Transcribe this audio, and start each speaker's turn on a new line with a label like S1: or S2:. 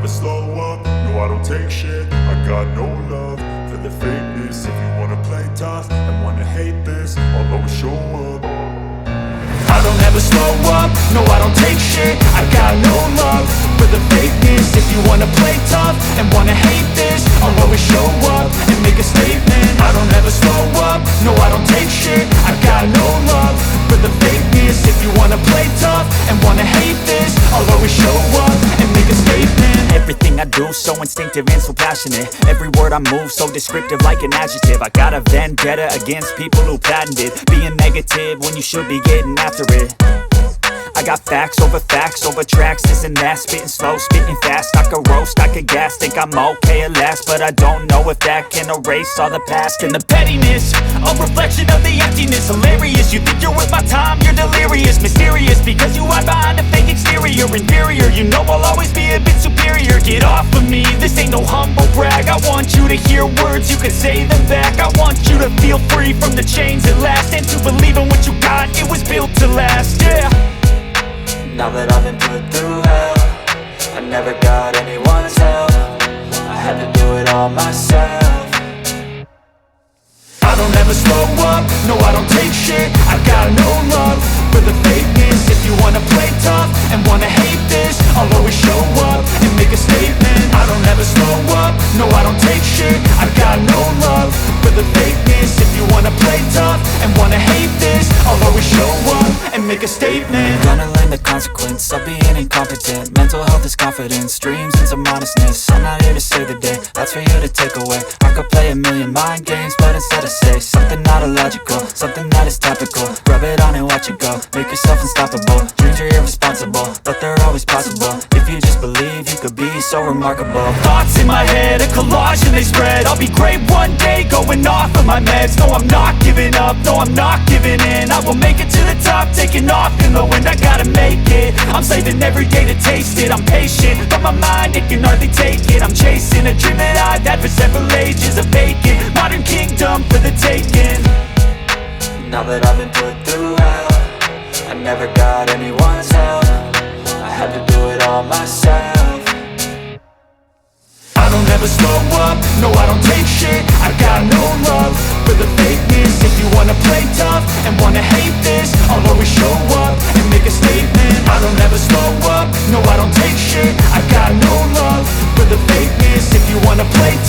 S1: slow up, no I don't take shit. I got no love for the fakeness. If you wanna play tough and wanna hate this, I'll always show up. I don't ever slow up, no I don't take shit. I got no love for the fakeness. If you wanna play tough and wanna hate this, I'll always show up and make a statement. I don't ever slow up, no I don't take shit. I got no love for the fakeness. If you wanna play tough and wanna hate this, I'll always show up and make a statement.
S2: Everything I do so instinctive and so passionate. Every word I move so descriptive like an adjective. I got a vendetta against people who patented being negative when you should be getting after it. I got facts over tracks, this and that. Spitting slow, spitting fast. I could roast, I could gas. Think I'm okay at last, but I don't know if that can erase all the past. And the pettiness, a reflection of the emptiness. Hilarious, you think you're worth my time, you're delirious. Mysterious, because you hide behind a fake exterior. Inferior, you know I'll always be a bit superior. Get off of me, this ain't no humble brag. I want you to hear words, you can say them back. I want you to feel free from the chains at last, and to believe in what you got, it was built to last, yeah.
S3: Now that I've been put through hell, I never got anyone's help. I had to do it all myself.
S1: I don't ever slow up, no I don't take shit. I got no love for the fakeness. If you wanna play tough and wanna hate this, I'll always show up and make a statement. I don't ever slow up, no I don't take shit. I got no love for the fakeness. If you wanna play tough and wanna hate this, I'll always show up and make a statement.
S3: Gonna learn the consequence of being incompetent. Mental health is confidence, dreams and some honestness. I'm not here to save the day, that's for you to take away. I could play a million mind games, but instead I say something not illogical, something that is topical. Rub it on and watch it go, make yourself unstoppable. Dreams are irresponsible, but they're always possible. If you just believe, you could be so remarkable.
S2: Thoughts in my head, a collage and they spread. I'll be great one day, going off of my meds. No, I'm not giving up, no, I'm not giving in. I will make it to the top, taking off in the wind. I gotta make it, I'm saving every day to taste it. I'm patient, but my mind, it can hardly take it. I'm chasing a dream that I've had for several ages. A vacant, modern kingdom for the taking.
S3: Now that I've been put through hell, I never got anyone's help. I had to do it all myself.
S1: I don't ever slow up, no I don't take shit. I got no love for the fakeness. If you wanna play tough and wanna hate this, I'll always show up and make a statement. I don't ever slow up, no I don't take shit. I got no love for the fakeness. If you wanna play tough